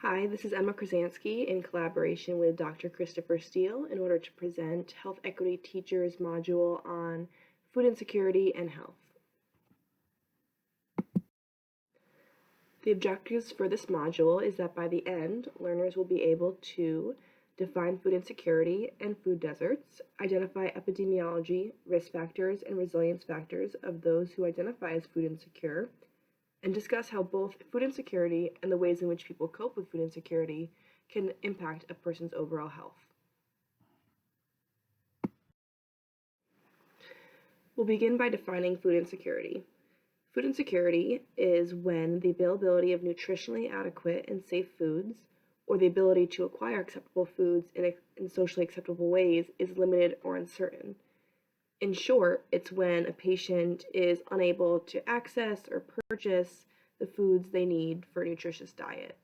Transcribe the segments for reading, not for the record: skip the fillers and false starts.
Hi, this is Emma Krasansky in collaboration with Dr. Christopher Steele in order to present Health Equity Teachers module on food insecurity and health. The objectives for this module is that by the end, learners will be able to define food insecurity and food deserts, identify epidemiology, risk factors, and resilience factors of those who identify as food insecure, and discuss how both food insecurity and the ways in which people cope with food insecurity can impact a person's overall health. We'll begin by defining food insecurity. Food insecurity is when the availability of nutritionally adequate and safe foods, or the ability to acquire acceptable foods in socially acceptable ways, is limited or uncertain. In short, it's when a patient is unable to access or purchase the foods they need for a nutritious diet.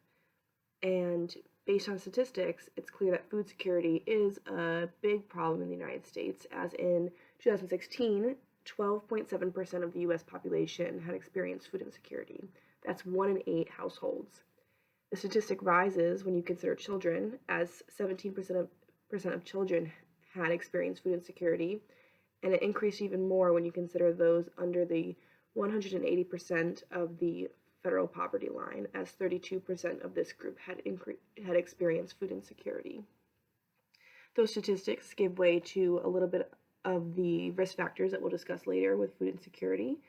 And based on statistics, it's clear that food security is a big problem in the United States, as in 2016, 12.7% of the US population had experienced food insecurity. That's 1 in 8 households. The statistic rises when you consider children, as 17% of children had experienced food insecurity, and it increased even more when you consider those under the 180% of the federal poverty line, as 32% of this group had experienced food insecurity. Those statistics give way to a little bit of the risk factors that we'll discuss later with food insecurity.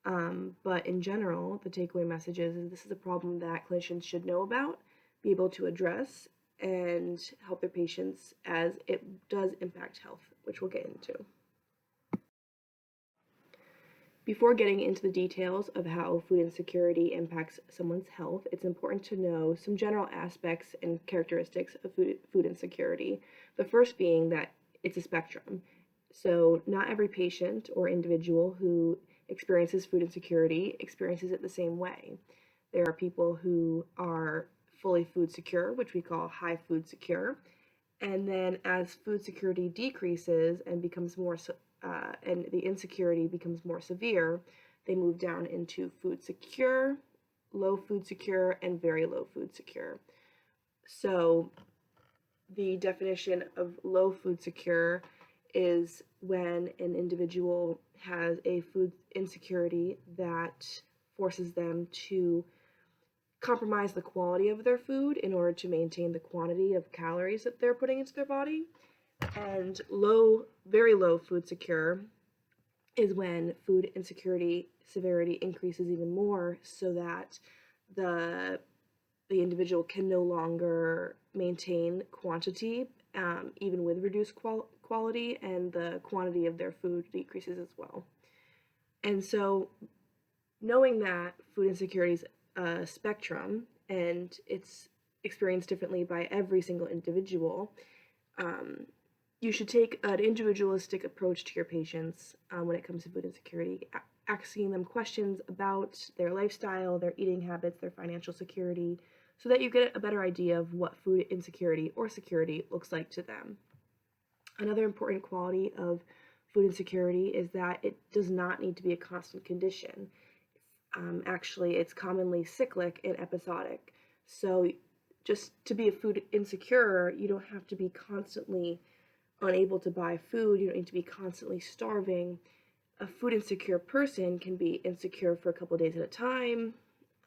But in general, the takeaway message is this is a problem that clinicians should know about, be able to address, and help their patients as it does impact health, which we'll get into. Before getting into the details of how food insecurity impacts someone's health, it's important to know some general aspects and characteristics of food insecurity. The first being that it's a spectrum. So not every patient or individual who experiences food insecurity experiences it the same way. There are people who are fully food secure, which we call high food secure. And then as food security decreases and becomes more and the insecurity becomes more severe, they move down into food secure, low food secure, and very low food secure. So the definition of low food secure is when an individual has a food insecurity that forces them to compromise the quality of their food in order to maintain the quantity of calories that they're putting into their body. And very low food secure is when food insecurity severity increases even more, so that the individual can no longer maintain quantity, even with reduced quality, and the quantity of their food decreases as well. And so knowing that food insecurity is a spectrum and it's experienced differently by every single individual, you should take an individualistic approach to your patients when it comes to food insecurity, asking them questions about their lifestyle, their eating habits, their financial security, so that you get a better idea of what food insecurity or security looks like to them. Another important quality of food insecurity is that it does not need to be a constant condition. Actually, it's commonly cyclic and episodic. So just to be a food insecure, you don't have to be constantly unable to buy food. You don't need to be constantly starving. A food insecure person can be insecure for a couple days at a time,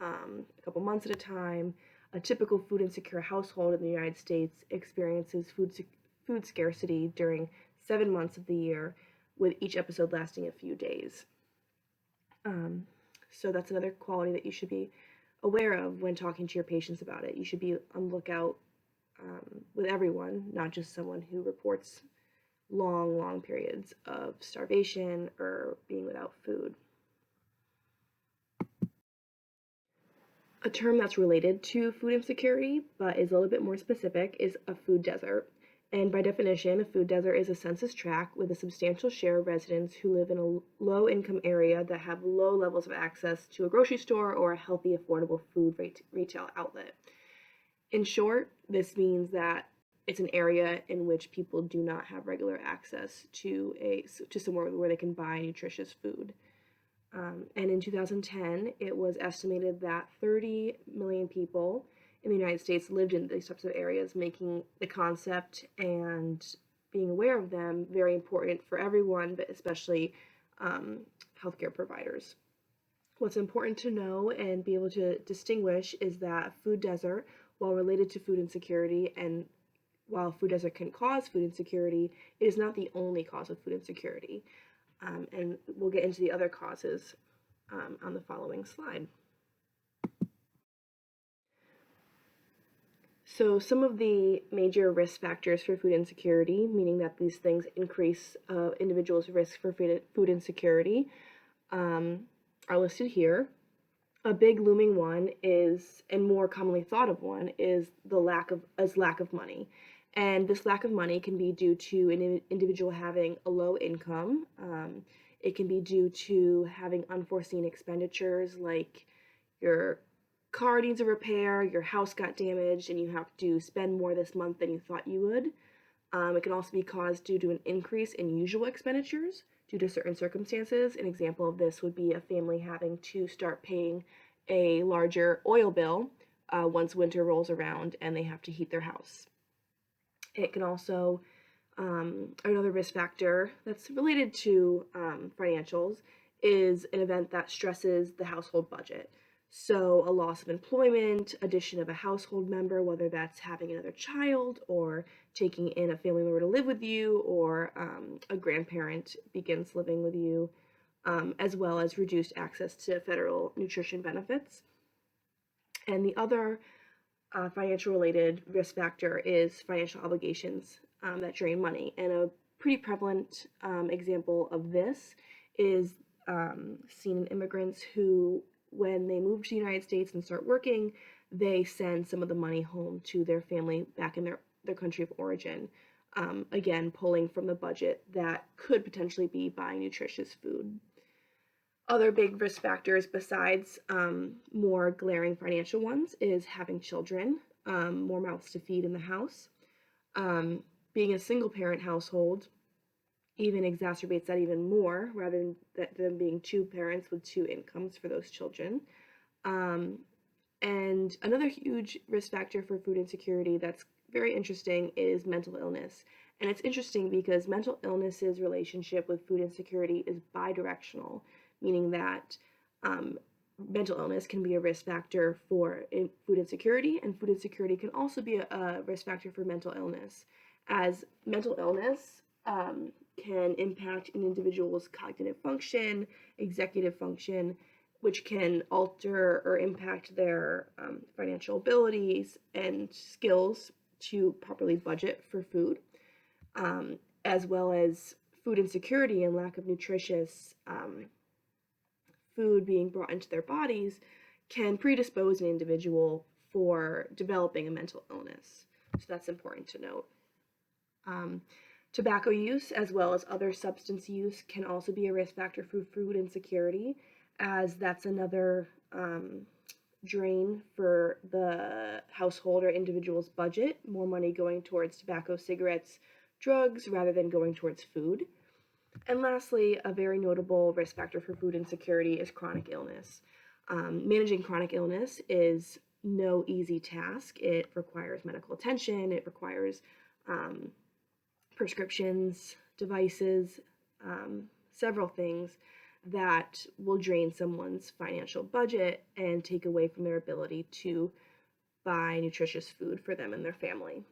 a couple months at a time. A typical food insecure household in the United States experiences food scarcity during 7 months of the year, with each episode lasting a few days. So that's another quality that you should be aware of when talking to your patients about it. You should be on the lookout with everyone, not just someone who reports long periods of starvation or being without food. A term that's related to food insecurity, but is a little bit more specific, is a food desert. And by definition, a food desert is a census tract with a substantial share of residents who live in a low-income area that have low levels of access to a grocery store or a healthy, affordable food retail outlet. In short, this means that it's an area in which people do not have regular access to somewhere where they can buy nutritious food. And in 2010, it was estimated that 30 million people in the United States lived in these types of areas, making the concept and being aware of them very important for everyone, but especially healthcare providers. What's important to know and be able to distinguish is that food desert, while related to food insecurity, and while food desert can cause food insecurity, it is not the only cause of food insecurity. And we'll get into the other causes on the following slide. So some of the major risk factors for food insecurity, meaning that these things increase individuals' risk for food insecurity, are listed here. A big looming one is, and more commonly thought of one, is lack of money. And this lack of money can be due to an individual having a low income. It can be due to having unforeseen expenditures, like your car needs a repair, your house got damaged, and you have to spend more this month than you thought you would. It can also be caused due to an increase in usual expenditures due to certain circumstances. An example of this would be a family having to start paying a larger oil bill once winter rolls around and they have to heat their house. It can also, another risk factor that's related to financials is an event that stresses the household budget. So a loss of employment, addition of a household member, whether that's having another child or taking in a family member to live with you, or a grandparent begins living with you, as well as reduced access to federal nutrition benefits. And the other financial related risk factor is financial obligations that drain money. And a pretty prevalent example of this is seen in immigrants who, when they move to the United States and start working, they send some of the money home to their family back in their country of origin. Again, pulling from the budget that could potentially be buying nutritious food. Other big risk factors besides more glaring financial ones is having children, more mouths to feed in the house. Being a single parent household even exacerbates that even more, rather than being two parents with two incomes for those children. And another huge risk factor for food insecurity that's very interesting is mental illness. And it's interesting because mental illness's relationship with food insecurity is bidirectional, meaning that mental illness can be a risk factor for food insecurity, and food insecurity can also be a risk factor for mental illness, as mental illness can impact an individual's cognitive function, executive function, which can alter or impact their financial abilities and skills to properly budget for food, as well as food insecurity and lack of nutritious food being brought into their bodies can predispose an individual for developing a mental illness. So that's important to note. Tobacco use, as well as other substance use, can also be a risk factor for food insecurity, as that's another drain for the household or individual's budget, more money going towards tobacco, cigarettes, drugs, rather than going towards food. And lastly, a very notable risk factor for food insecurity is chronic illness. Managing chronic illness is no easy task. It requires medical attention, it requires prescriptions, devices, several things that will drain someone's financial budget and take away from their ability to buy nutritious food for them and their family.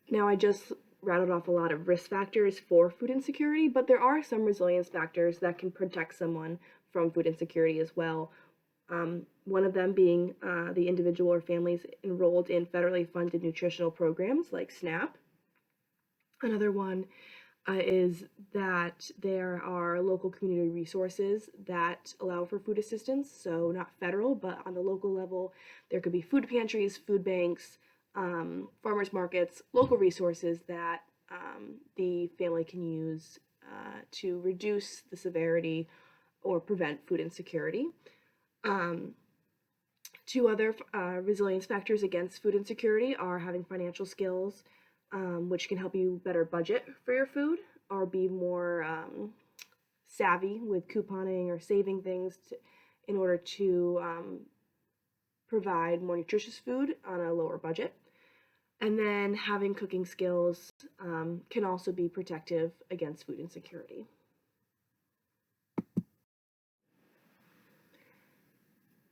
Now, I just rattled off a lot of risk factors for food insecurity, but there are some resilience factors that can protect someone from food insecurity as well. One of them being the individual or families enrolled in federally funded nutritional programs like SNAP. Another one is that there are local community resources that allow for food assistance, so not federal, but on the local level, there could be food pantries, food banks, farmers markets, local resources that the family can use to reduce the severity or prevent food insecurity. Two other resilience factors against food insecurity are having financial skills, which can help you better budget for your food or be more savvy with couponing or saving things in order to provide more nutritious food on a lower budget. And then having cooking skills can also be protective against food insecurity.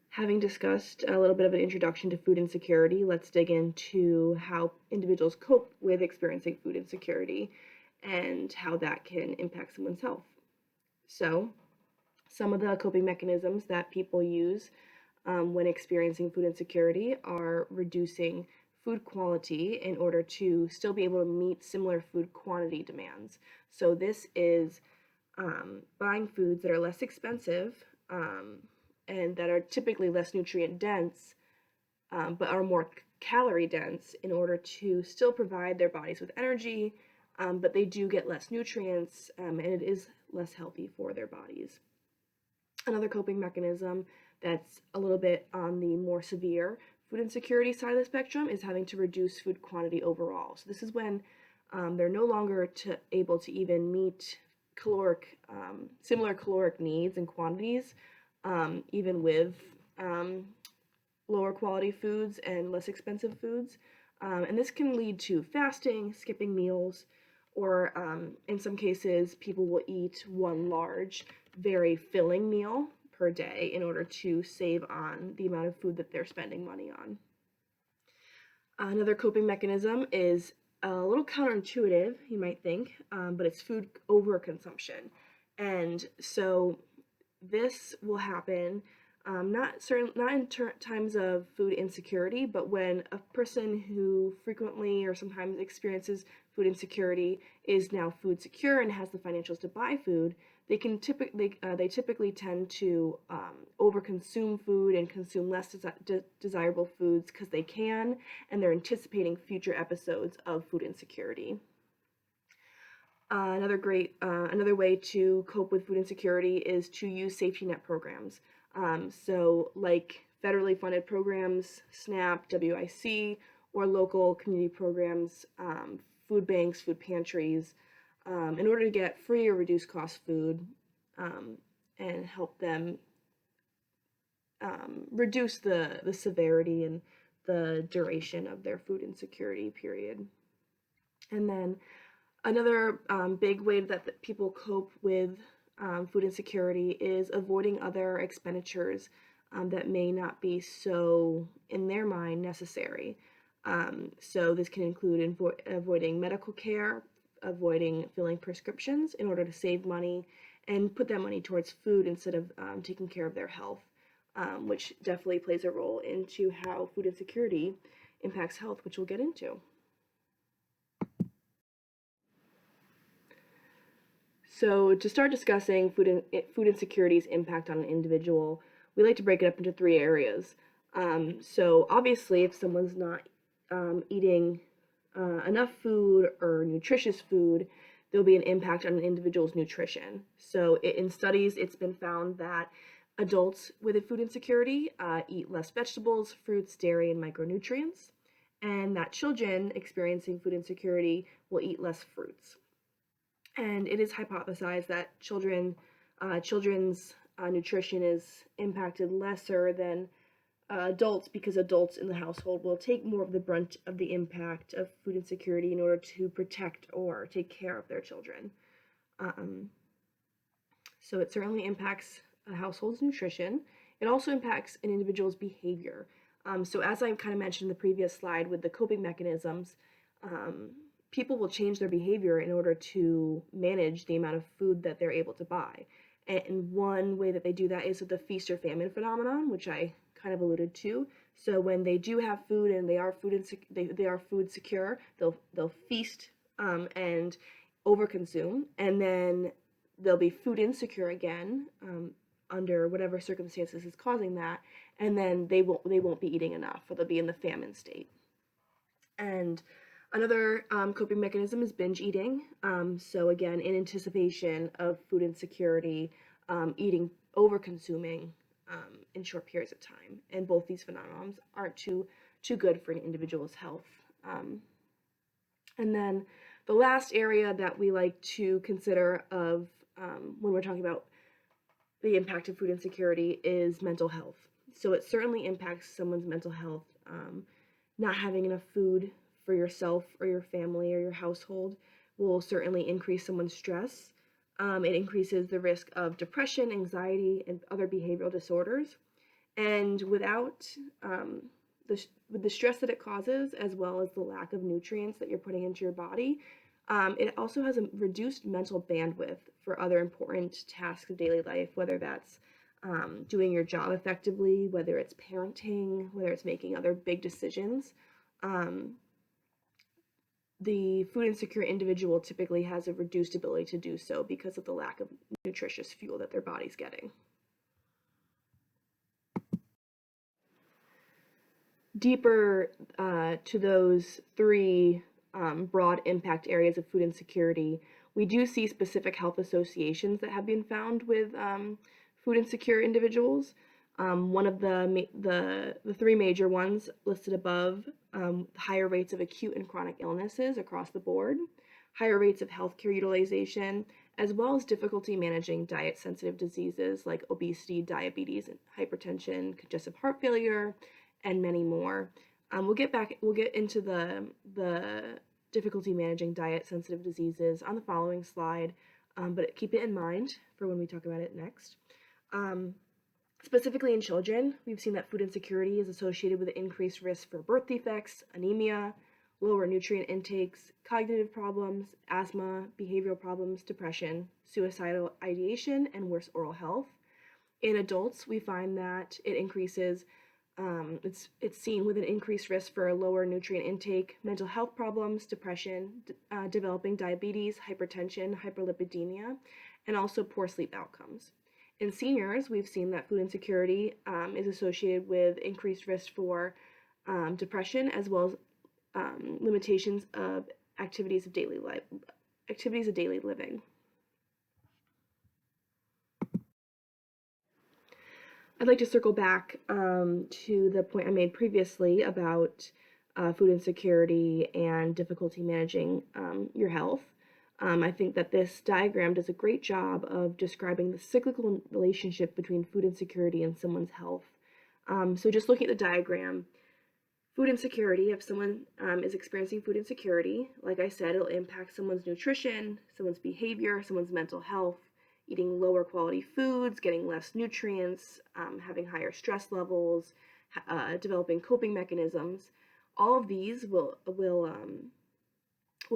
Having discussed a little bit of an introduction to food insecurity, let's dig into how individuals cope with experiencing food insecurity and how that can impact someone's health. So, some of the coping mechanisms that people use when experiencing food insecurity are reducing food quality in order to still be able to meet similar food quantity demands. So this is buying foods that are less expensive and that are typically less nutrient dense, but are more calorie dense in order to still provide their bodies with energy, but they do get less nutrients and it is less healthy for their bodies. Another coping mechanism that's a little bit on the more severe food insecurity side of the spectrum is having to reduce food quantity overall. So this is when they're no longer able to even meet similar caloric needs and quantities, even with lower quality foods and less expensive foods. And this can lead to fasting, skipping meals, or in some cases, people will eat one large, very filling meal per day in order to save on the amount of food that they're spending money on. Another coping mechanism is a little counterintuitive, you might think, but it's food overconsumption. And so this will happen not in times of food insecurity, but when a person who frequently or sometimes experiences food insecurity is now food secure and has the financials to buy food, they typically tend to overconsume food and consume less desirable foods because they can, and they're anticipating future episodes of food insecurity. Another way to cope with food insecurity is to use safety net programs. So like federally funded programs, SNAP, WIC, or local community programs, food banks, food pantries, in order to get free or reduced cost food and help them reduce the severity and the duration of their food insecurity period. And then another big way that people cope with food insecurity is avoiding other expenditures that may not be so, in their mind, necessary. So this can include avoiding medical care, avoiding filling prescriptions in order to save money and put that money towards food instead of taking care of their health, which definitely plays a role into how food insecurity impacts health, which we'll get into. So to start discussing food insecurity's impact on an individual, we like to break it up into 3 areas. So obviously, if someone's not eating enough food or nutritious food, there'll be an impact on an individual's nutrition. So in studies, it's been found that adults with food insecurity eat less vegetables, fruits, dairy, and micronutrients, and that children experiencing food insecurity will eat less fruits. And it is hypothesized that children's nutrition is impacted lesser than adults because adults in the household will take more of the brunt of the impact of food insecurity in order to protect or take care of their children. So it certainly impacts a household's nutrition. It also impacts an individual's behavior. So as I kind of mentioned in the previous slide with the coping mechanisms, people will change their behavior in order to manage the amount of food that they're able to buy. And one way that they do that is with the feast or famine phenomenon, which I kind of alluded to. So when they do have food and they are food secure, they'll feast and overconsume, and then they'll be food insecure again under whatever circumstances is causing that, and then they won't be eating enough, or they'll be in the famine state. And another coping mechanism is binge eating. So again, in anticipation of food insecurity, eating, over-consuming in short periods of time. And both these phenomena aren't too good for an individual's health. And then the last area that we like to consider of when we're talking about the impact of food insecurity is mental health. So it certainly impacts someone's mental health. Not having enough food for yourself or your family or your household will certainly increase someone's stress. It increases the risk of depression, anxiety, and other behavioral disorders. And without with the stress that it causes, as well as the lack of nutrients that you're putting into your body, it also has a reduced mental bandwidth for other important tasks of daily life, whether that's doing your job effectively, whether it's parenting, whether it's making other big decisions. The food insecure individual typically has a reduced ability to do so because of the lack of nutritious fuel that their body's getting. Deeper to those three broad impact areas of food insecurity, we do see specific health associations that have been found with food insecure individuals. One of the three major ones listed above: higher rates of acute and chronic illnesses across the board, higher rates of healthcare utilization, as well as difficulty managing diet-sensitive diseases like obesity, diabetes, and hypertension, congestive heart failure, and many more. We'll get into the difficulty managing diet-sensitive diseases on the following slide, but keep it in mind for when we talk about it next. Specifically in children, we've seen that food insecurity is associated with an increased risk for birth defects, anemia, lower nutrient intakes, cognitive problems, asthma, behavioral problems, depression, suicidal ideation, and worse oral health. In adults, we find that it increases, it's seen with an increased risk for lower nutrient intake, mental health problems, depression, developing diabetes, hypertension, hyperlipidemia, and also poor sleep outcomes. In seniors, we've seen that food insecurity is associated with increased risk for depression, as well as limitations of activities of daily living. I'd like to circle back to the point I made previously about food insecurity and difficulty managing your health. I think that this diagram does a great job of describing the cyclical relationship between food insecurity and someone's health. So just looking at the diagram, food insecurity, if someone is experiencing food insecurity, like I said, it'll impact someone's nutrition, someone's behavior, someone's mental health, eating lower quality foods, getting less nutrients, having higher stress levels, developing coping mechanisms. All of these will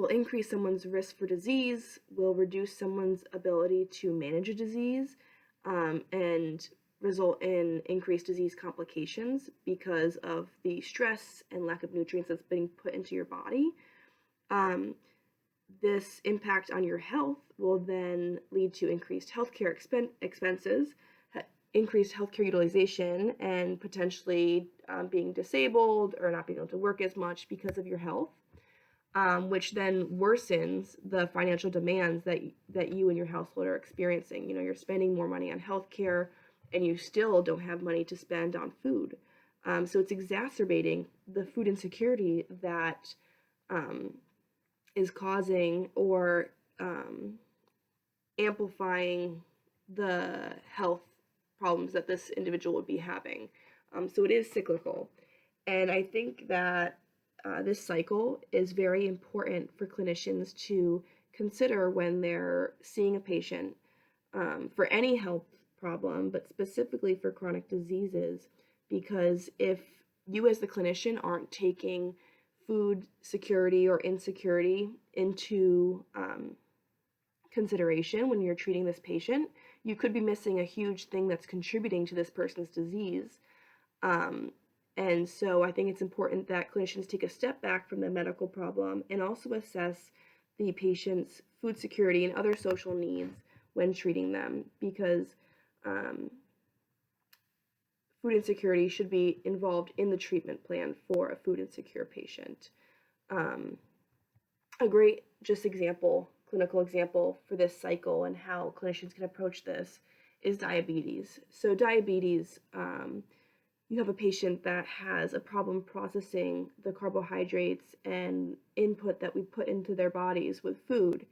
increase someone's risk for disease, will reduce someone's ability to manage a disease, and result in increased disease complications because of the stress and lack of nutrients that's being put into your body. This impact on your health will then lead to increased healthcare expenses, increased healthcare utilization, and potentially being disabled or not being able to work as much because of your health. Which then worsens the financial demands that you and your household are experiencing. You're spending more money on healthcare, and you still don't have money to spend on food. So it's exacerbating the food insecurity that is causing or amplifying the health problems that this individual would be having. So it is cyclical. And I think that this cycle is very important for clinicians to consider when they're seeing a patient for any health problem, but specifically for chronic diseases, because if you as the clinician aren't taking food security or insecurity into consideration when you're treating this patient, you could be missing a huge thing that's contributing to this person's disease. And so I think it's important that clinicians take a step back from the medical problem and also assess the patient's food security and other social needs when treating them, because food insecurity should be involved in the treatment plan for a food insecure patient. A great clinical example for this cycle and how clinicians can approach this is diabetes. So diabetes, you have a patient that has a problem processing the carbohydrates and input that we put into their bodies with food.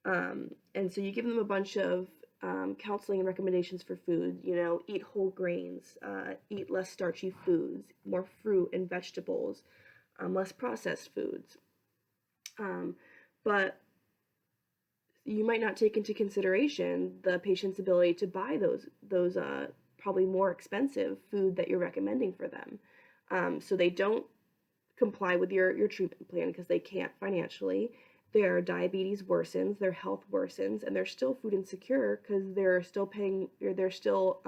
And so you give them a bunch of counseling and recommendations for food. Eat whole grains, eat less starchy foods, more fruit and vegetables, less processed foods. Um, but you might not take into consideration the patient's ability to buy those probably more expensive food that you're recommending for them. So they don't comply with your treatment plan because they can't financially. Their diabetes worsens, their health worsens, and they're still food insecure because they're still paying, or they're still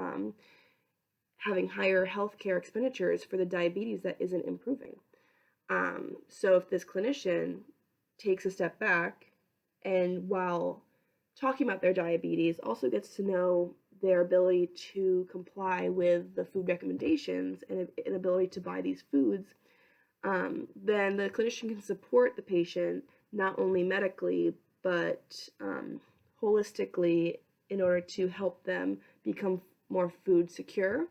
having higher healthcare expenditures for the diabetes that isn't improving. So if this clinician takes a step back and while talking about their diabetes also gets to know their ability to comply with the food recommendations and an ability to buy these foods, then the clinician can support the patient not only medically but holistically in order to help them become more food secure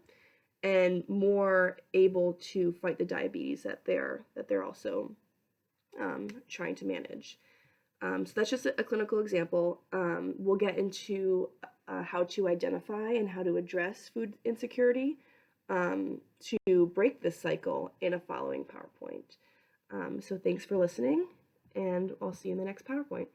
and more able to fight the diabetes that they're also trying to manage. So that's just a clinical example. We'll get into how to identify and how to address food insecurity to break this cycle in a following PowerPoint. So thanks for listening, and I'll see you in the next PowerPoint.